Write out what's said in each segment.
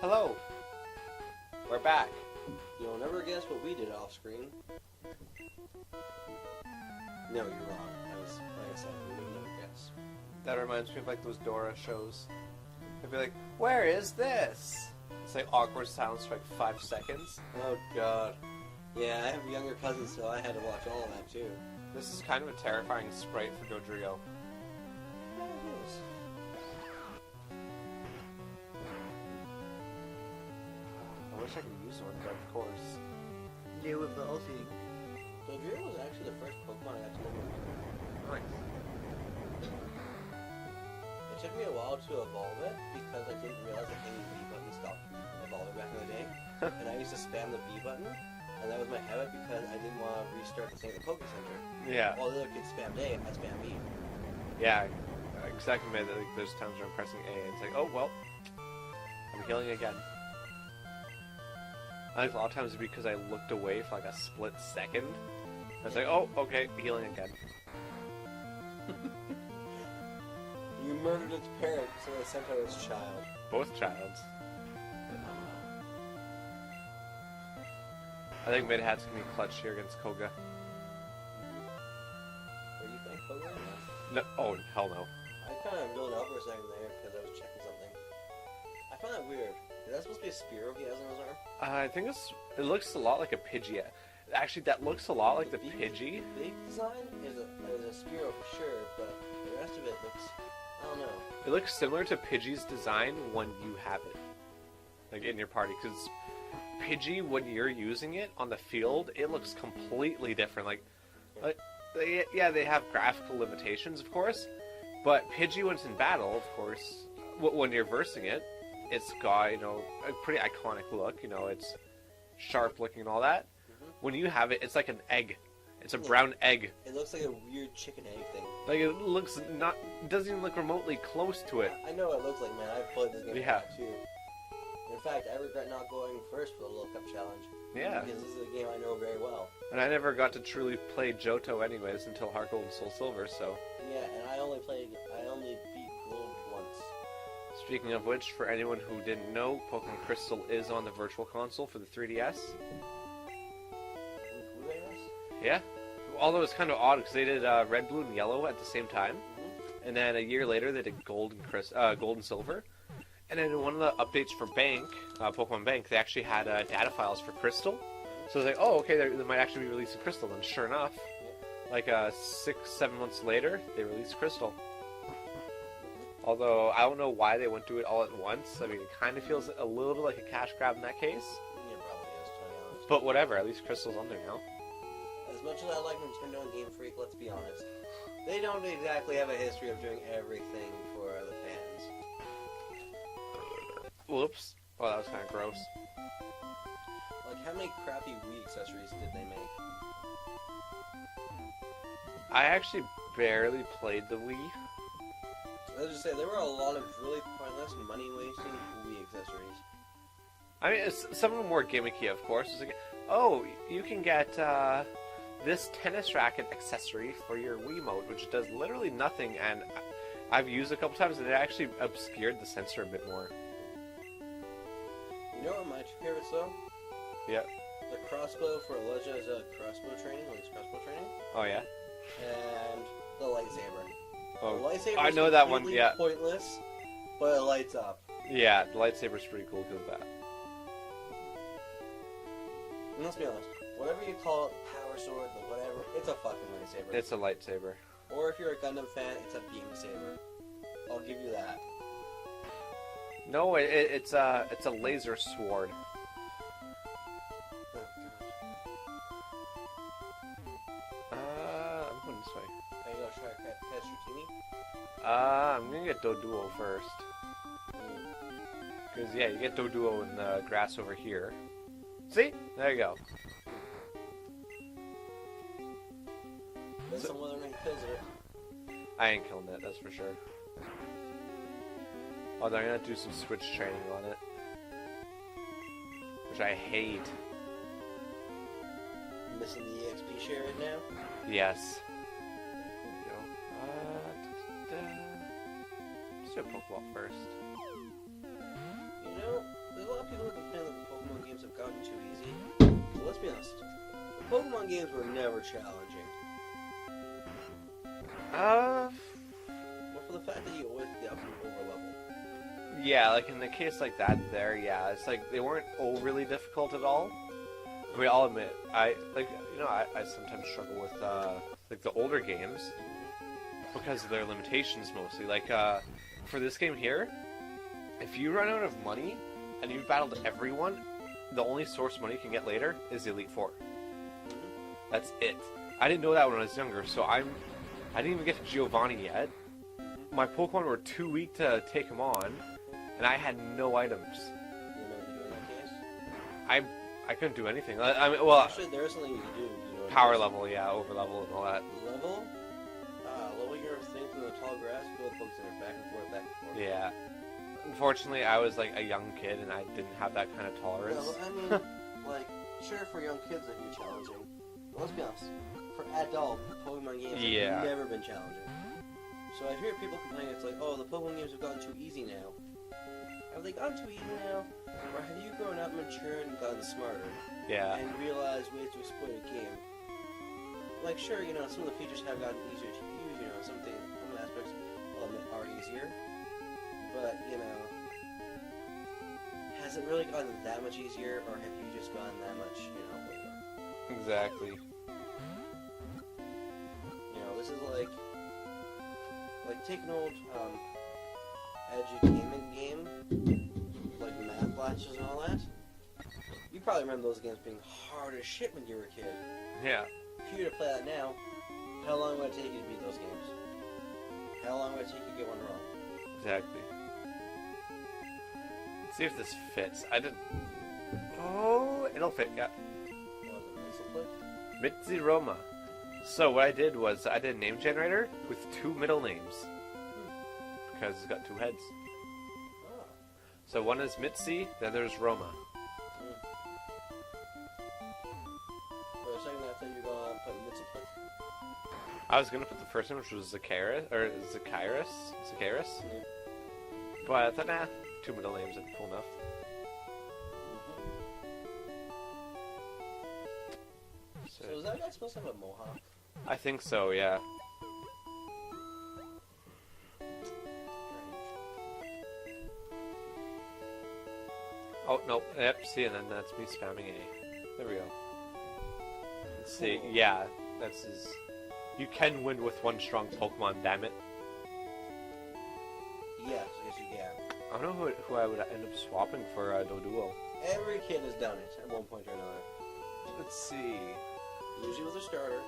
Hello. We're back. You'll never guess what we did off screen. No, you're wrong. Like I said, we would never guess. That reminds me of like those Dora shows. They'd be like, "Where is this?" It's like awkward silence for like 5 seconds. Oh god. Yeah, I have younger cousins, so I had to watch all of that too. This is kind of a terrifying sprite for Dodrio. Yeah, it is. I wish I could use one, but of course. You with the ulti. Dodrio was actually the first Pokemon I got to know. Nice. It took me a while to evolve it because I didn't realize that any B button stopped evolving back in the day. And I used to spam the B button, and that was my habit because I didn't want to restart the thing at the Poké Center. Yeah. While the other kids spammed A, I spammed B. Yeah. Exactly. Like, there's times where I'm pressing A, and it's like, oh well, I'm healing again. I think a lot of times it's because I looked away for like a split second. I was like, oh, okay, healing again. You murdered its parent, so they sent out its child. Both childs. I think mid-hats can be clutch here against Koga. What do you think, Koga? No, oh, hell no. I kind of built up for a second there because I was checking something. I found that weird. Is that supposed to be a Spearow he has on his arm? I think it looks a lot like a Pidgey. Actually, that looks a lot like the Pidgey. The big design is a Spearow for sure, but the rest of it looks, I don't know. It looks similar to Pidgey's design when you have it, like in your party. Because Pidgey, when you're using it on the field, it looks completely different. Like they have graphical limitations, of course, but Pidgey, when it's in battle, of course, when you're versing it, it's got, a pretty iconic look. It's sharp looking and all that. When you have it, it's like an egg. It's a brown egg. It looks like a weird chicken egg thing. Like it doesn't even look remotely close to it. I know what it looks like, man. I've played this game Yeah. too. In fact, I regret not going first for the World Cup challenge. Yeah. Because this is a game I know very well. And I never got to truly play Johto anyways until Heart Gold and Soul Silver, so. Yeah, and I only beat Gold once. Speaking of which, for anyone who didn't know, Pokemon Crystal is on the Virtual Console for the 3DS. Yeah. Although it's kind of odd because they did Red, Blue, and Yellow at the same time. And then a year later they did Gold and Silver. And then in one of the updates for Bank, Pokemon Bank, they actually had data files for Crystal. So I was like, oh, okay, they might actually be releasing Crystal. And sure enough, like 6-7 months later, they released Crystal. Although, I don't know why they wouldn't do it all at once. I mean, it kind of feels a little bit like a cash grab in that case. Yeah, it probably is, to be honest. But whatever, at least Crystal's on there now. As much as I like Nintendo and Game Freak, let's be honest, they don't exactly have a history of doing everything for the fans. Whoops. Oh, that was kind of gross. Like, how many crappy Wii accessories did they make? I actually barely played the Wii. Let's just say, there were a lot of really pointless, money-wasting Wii accessories. I mean, some of them were gimmicky, of course. It's like, oh, you can get this tennis racket accessory for your Wiimote, which does literally nothing, and I've used it a couple times, and it actually obscured the sensor a bit more. You know what my two favorites, though? Yeah. The crossbow for Elijah's crossbow training, Link's crossbow training, Oh, yeah? and the lightsaber. Oh, The lightsaber I is know that one, completely yeah. pointless, but it lights up. Yeah, the lightsaber's pretty cool because of that. And let's be honest, whatever you call it, power sword, the whatever, it's a fucking lightsaber. It's a lightsaber. Or if you're a Gundam fan, it's a beam saber. I'll give you that. No, it's a laser sword. I'm going this way. Are you gonna try to catch Dratini? I'm gonna get Doduo first. Because, yeah, you get Doduo in the grass over here. See? There you go. That's some Withering kills it. I ain't killing it, that's for sure. Although I'm gonna do some switch training on it. Which I hate. Missing the EXP share right now? Yes. There we go. Let's do a Pokeball first. You know, there's a lot honest. The Pokemon games were never challenging. But for the fact that you always get up to over level. Yeah, like in the case like that there, yeah, it's like they weren't overly difficult at all. I mean, I'll admit, I sometimes struggle with like the older games because of their limitations mostly. Like for this game here, if you run out of money and you've battled everyone, the only source money you can get later is the Elite Four. That's it. I didn't know that when I was younger, so I didn't even get to Giovanni yet. My Pokemon were too weak to take him on, and I had no items. You know what you do in that case? I couldn't do anything. I mean, well, actually, there is something you can do. You know, power level, yeah, over level and all that. Level your thing from the tall grass, go to the Poke Center, back and forth, back and forth. Yeah. Unfortunately, I was like a young kid, and I didn't have that kind of tolerance. Yeah, well, I mean, like, sure, for young kids it can be challenging. But let's be honest, for adult Pokemon games, have never been challenging. So I hear people complain, it's like, oh, the Pokemon games have gotten too easy now. Have they gotten too easy now? Or have you grown up, matured, and gotten smarter? Yeah. And realized ways to exploit a game? Like, sure, you know, some of the features have gotten easier to use, you know, some aspects are easier. But, you know, has it really gotten that much easier, or have you just gotten that much, you know, older? Exactly. You know, this is like take an old edutainment game, like Math Blasters and all that. You probably remember those games being hard as shit when you were a kid. Yeah. If you were to play that now, how long would it take you to beat those games? How long would it take you to get one wrong? Exactly. Let's see if this fits. I did. Oh, it'll fit. Yeah. What was it? Mitzi Roma. So what I did was I did a name generator with 2 middle names because it's got 2 heads. Oh. So one is Mitzi, then there's Roma. For a second, I thought you were going to put Mitzi. I was gonna put the first one, which was Zacchaeus. Yeah. But I thought, nah, 2 middle names would be cool enough. So is that guy supposed to have a mohawk? I think so, yeah. Oh, no, yep, see, and then that's me spamming A. There we go. Let's see, yeah, that's his... You can win with 1 strong Pokemon, damn it. Yes, you can. I don't know who I would end up swapping for Doduo. Every kid has done it at one point or another. Let's see... Usually with a starter.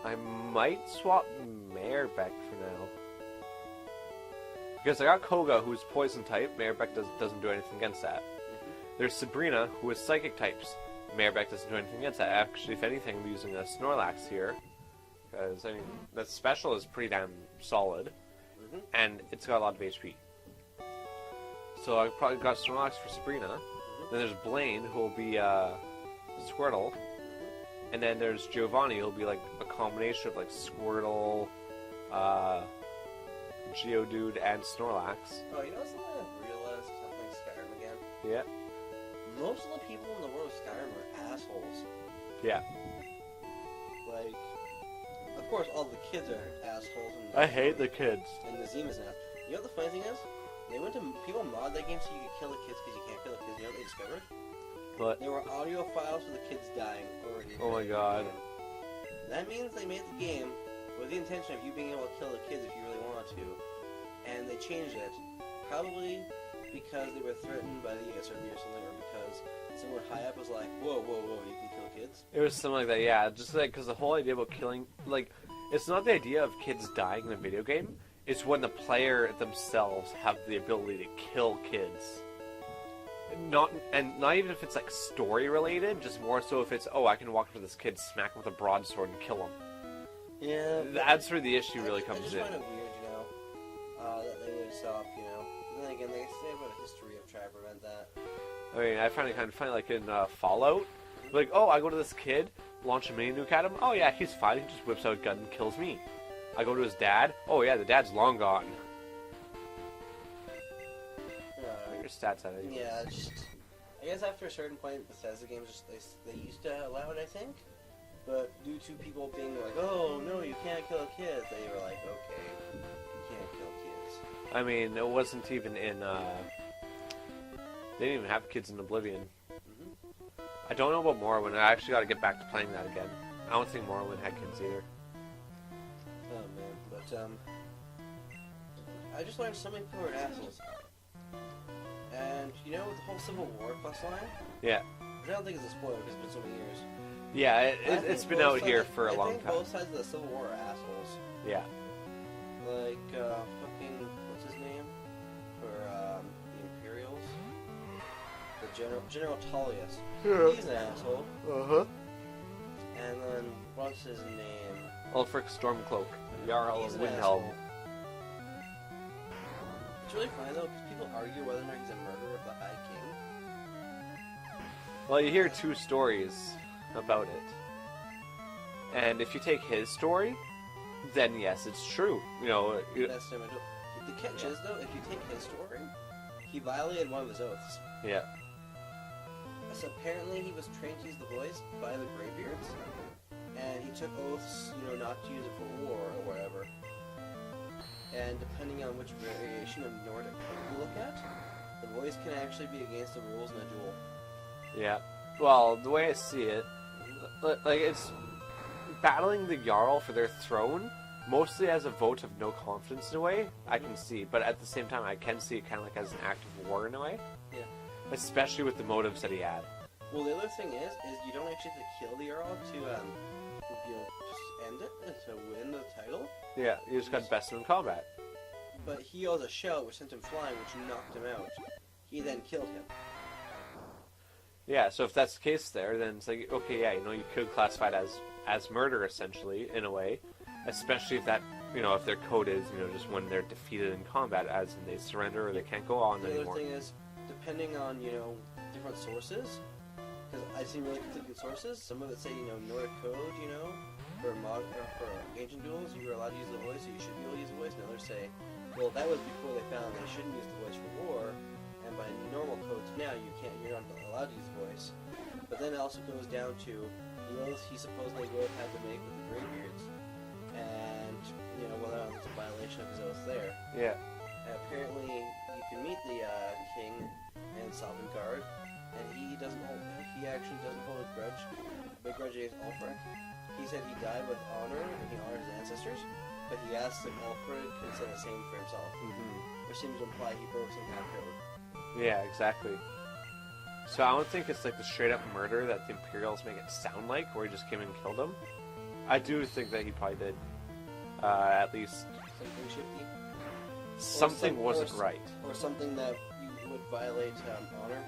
I might swap Marebeck for now. Because I got Koga, who's poison type. Marebeck doesn't do anything against that. There's Sabrina, who is psychic types. Marebeck doesn't do anything against that. Actually, if anything, I'm using a Snorlax here. Because, I mean, that special is pretty damn solid. And it's got a lot of HP. So I probably got Snorlax for Sabrina. Then there's Blaine, who will be Squirtle. And then there's Giovanni, who'll be like a combination of like Squirtle, Geodude, and Snorlax. Oh, you know something I realized playing Skyrim again? Yeah. Most of the people in the world of Skyrim are assholes. Yeah. Like, of course, all the kids are assholes. I hate the kids. And Nazim is an ass. You know what the funny thing is? They went to people mod that game so you could kill the kids because you can't kill the kids. You know what they discovered? What? There were audio files for the kids dying already. Oh my god. That means they made the game with the intention of you being able to kill the kids if you really wanted to, and they changed it. Probably because they were threatened by the ESRB or something, or because someone high up was like, whoa, whoa, whoa, you can kill kids? It was something like that, yeah. Just like, because the whole idea about killing, like, it's not the idea of kids dying in a video game. It's when the player themselves have the ability to kill kids. Not even if it's like story related, just more so if it's, oh, I can walk up to this kid, smack him with a broadsword, and kill him. Yeah. That's where the issue really comes in. I just find it weird, you know, that they would stop, you know. And then again, they say about a history of trying to prevent that. I mean, I find it kind of funny, like in Fallout. Like, oh, I go to this kid, launch a mini nuke at him. Oh yeah, he's fine. He just whips out a gun and kills me. I go to his dad. Oh yeah, the dad's long gone. Your stats out of it. Yeah, just I guess after a certain point, Bethesda games they used to allow it, I think. But due to people being like, "Oh no, you can't kill kids," they were like, "Okay, you can't kill kids." I mean, it wasn't even in. They didn't even have kids in Oblivion. Mm-hmm. I don't know about Morrowind. I actually got to get back to playing that again. I don't think Morrowind had kids either. Oh man, but I just learned so many people are assholes. And you know, with the whole Civil War quest line, Yeah. which I don't think it's a spoiler because it's been so many years. Yeah, I think it's been both out sides- here for a I long think time. both sides of the Civil War are assholes. Yeah. Like, fucking, what's his name? For, the Imperials? The General Tullius. Yeah. He's an asshole. Uh-huh. And then, what's his name? Ulfric Stormcloak. Jarl He's of an Windhelm. asshole. It's really funny, though, because people argue whether or not he's a murderer of the High King. Well, you hear two stories about it. And if you take his story, then yes, it's true. You know, That's him. The catch is, though, if you take his story, he violated one of his oaths. yeah. So apparently he was trained to use the voice by the Greybeards, and he took oaths, not to use it for war or whatever. And depending on which variation of Nordic code you look at, the voice can actually be against the rules in a duel. Yeah. Well, the way I see it, like, it's battling the Jarl for their throne, mostly as a vote of no confidence in a way, I can see. But at the same time, I can see it kind of like as an act of war in a way. Yeah. Especially with the motives that he had. Well, the other thing is you don't actually have to kill the Jarl to, just end it and to win the title. Yeah, you just got bested in combat. But he owes a shell which sent him flying, which knocked him out. He then killed him. Yeah, so if that's the case there, then it's like, okay, yeah, you could classify it as murder, essentially, in a way. Especially if that, if their code is, just when they're defeated in combat, as in they surrender or they can't go on The anymore. other thing is, depending on, different sources, because I've seen really conflicting sources, some of it say, Nordic code, for ancient duels, you were allowed to use the voice, so you should be able to use the voice, and others say, well, that was before they found they shouldn't use the voice for war, and by normal codes now, you're not allowed to use the voice. But then it also goes down to the oaths he supposedly would have had to make with the Greybeards, and, whether or not it's a violation of his oath there. Yeah. And apparently, you can meet the king and Sovngarde, and he actually doesn't hold a big grudge against Ulfric. He said he died with honor and he honored his ancestors, but he asked if Ulfric could say the same for himself, which seems to imply he broke some kind of code. Yeah, exactly. So I don't think it's like the straight up murder that the Imperials make it sound like, where he just came and killed him. I do think that he probably did, at least Something shifty. something wasn't right. Or something that you would violate honor.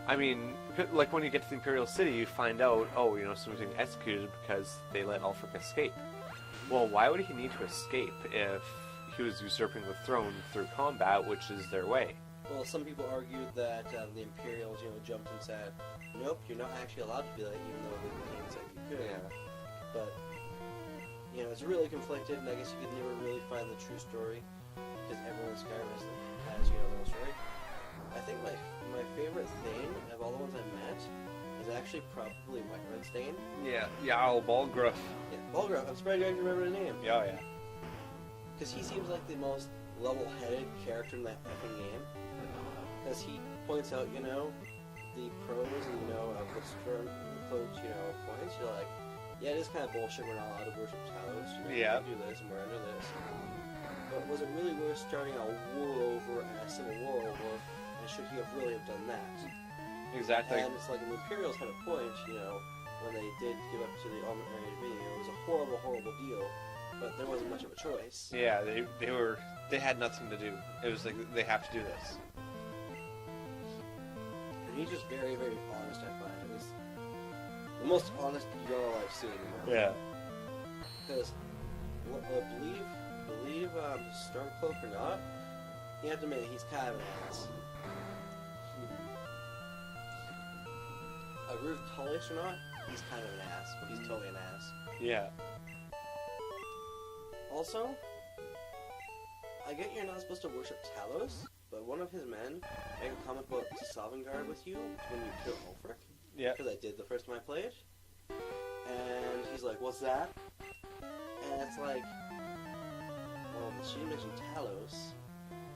I mean, like when you get to the Imperial City, you find out, someone's being executed because they let Ulfric escape. Well, why would he need to escape if he was usurping the throne through combat, which is their way? Well, some people argued that the Imperials, jumped and said, nope, you're not actually allowed to be that, even though the king said you could. Yeah. But, it's really conflicted, and I guess you could never really find the true story, because everyone in Skyrim has their own story. I think my favorite thing of all the ones I've met is actually probably Whiterun. Yeah, Jarl Balgruuf. Yeah, Balgruuf. I'm surprised you actually remember the name. Yeah, yeah. Because he seems like the most level-headed character in that effing game. Because he points out, the pros and, of the strong points, you're like, yeah, it is kind of bullshit, we're not allowed to worship Talos, Yeah. we can do this, and we're under this. But was it really worth starting a war over, a civil war over, and should he have really have done that? Exactly. And it's like, the Imperials had a point, when they did give up to the Almond Area, it was a horrible, horrible deal, but there wasn't much of a choice. Yeah, they had nothing to do. It was like, they have to do this. And he's just very, very honest, I find. It was the most honest Jarl I've seen. Yeah. Because, believe Stormcloak or not, you have to admit he's kind of an ass. Ruth Tullius or not, he's kind of an ass, but he's totally an ass. Yeah. Also, I get you're not supposed to worship Talos, but one of his men make a comment about Sovngarde with you when you kill Ulfric. Yeah. Because I did the first time I played. And he's like, what's that? And it's like, well, she mentioned Talos,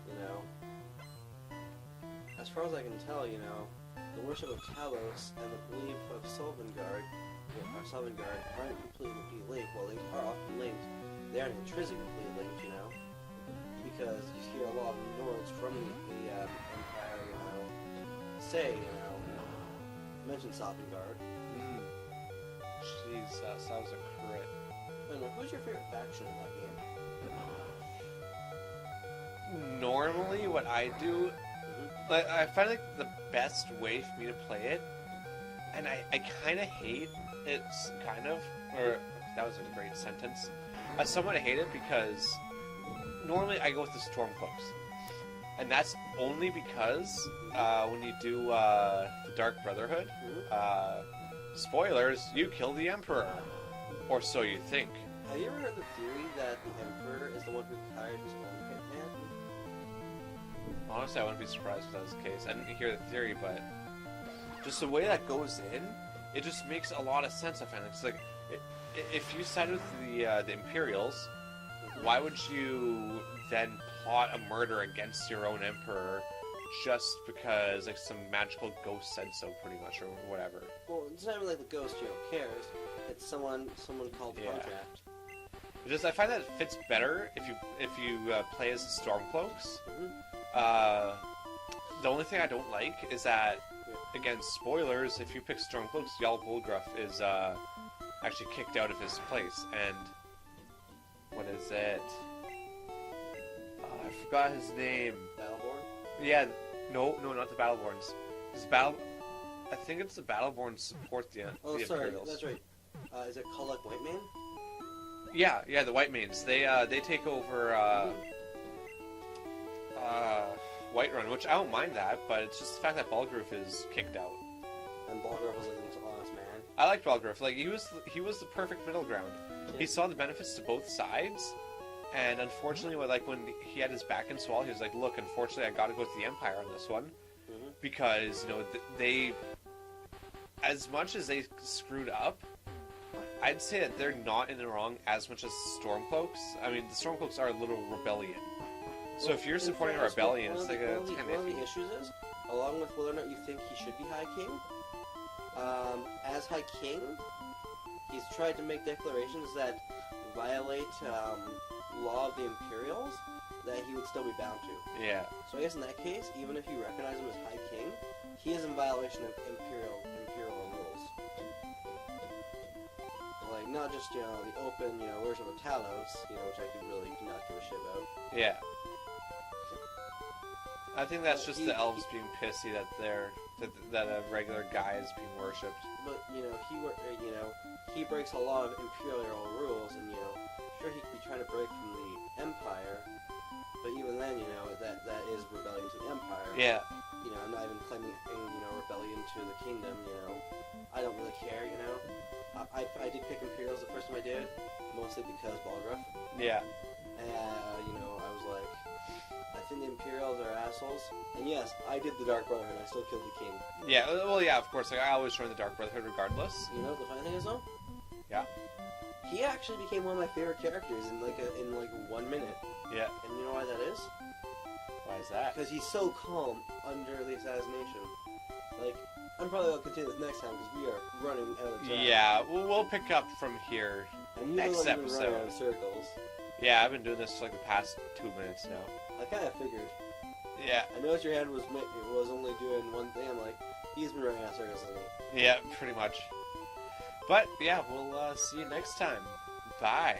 you know. As far as I can tell, you know, the worship of Talos and the belief of Sovngarde aren't completely linked. Well, they are often linked. They aren't intrinsically linked, you know. Because you hear a lot of Nords from the Empire, you know, say, you know, mention Sovngarde. Jeez, that was a crit. I don't know, who's your favorite faction in that game? Normally, what I do, like, I find like the best way for me to play it, and I kind of hate it's kind of, or that was a great sentence. I somewhat hate it because normally I go with the Stormcloaks, and that's only because when you do the Dark Brotherhood, spoilers, you kill the Emperor, or so you think. Have you ever heard the theory that the Emperor is the one who hired his own hitman? Honestly, I wouldn't be surprised if that was the case. I didn't hear the theory, but just the way that goes in, it just makes a lot of sense. I find it's like if you side with the Imperials, why would you then plot a murder against your own Emperor just because like some magical ghost said so, pretty much, or whatever? Well, it's not even like the ghost, you know, cares. It's someone called the contract. I find that it fits better if you play as the Stormcloaks. The only thing I don't like is that, again, spoilers, if you pick Stormcloaks, Jarl Bolgruff is actually kicked out of his place, and what is it? I forgot his name. Battleborn? Yeah, no, not the Battleborns. I think it's the Battleborns support the Imperials. That's right. Is it Kulak White Man? Yeah, the White Mains. They take over Whiterun, which I don't mind that, but it's just the fact that Balgruuf is kicked out. And Balgruuf was like an honest man. I like Balgruuf. Like he was the perfect middle ground. Yeah. He saw the benefits to both sides, and unfortunately, when he had his back in Swall, he was like, "Look, unfortunately, I got to go with the Empire on this one, because you know they, as much as they screwed up, I'd say that they're not in the wrong as much as Stormcloaks. I mean, the Stormcloaks are a little rebellion. So if you're supporting a rebellion, it's like it's kind of one of the issues is, along with whether or not you think he should be High King, as High King, he's tried to make declarations that violate law of the Imperials that he would still be bound to. Yeah. So I guess in that case, even if you recognize him as High King, he is in violation of Imperial rules. Like, not just, you know, the open, you know, worship of Talos, you know, which I could really not give a shit about. Yeah. I think that's just the elves being pissy that that a regular guy is being worshipped. But you know, he breaks a lot of imperial rules, and you know, sure he could be trying to break from the Empire, but even then, you know, that is rebellion to the Empire. Yeah. You know, I'm not even claiming, you know, rebellion to the kingdom. You know, I don't really care. You know, I did pick Imperials the first time I did, mostly because Balgruuf. Yeah. You know, I was like, I think the Imperials are assholes. And yes, I did the Dark Brotherhood. I still killed the king. Yeah, well, yeah, of course. Like, I always join the Dark Brotherhood regardless. You know what the funny thing is, though? Yeah. He actually became one of my favorite characters in like 1 minute. Yeah. And you know why that is? Why is that? Because he's so calm under the assassination. Like, I'm probably going to continue this next time because we are running out of time. Yeah, we'll pick up from here And next running episode. out of circles. Yeah, I've been doing this for like the past 2 minutes now. I kind of figured. Yeah. I noticed your hand was only doing one thing. I'm like, he's been running out of circles with me. Yeah, pretty much. But, yeah, we'll see you next time. Bye.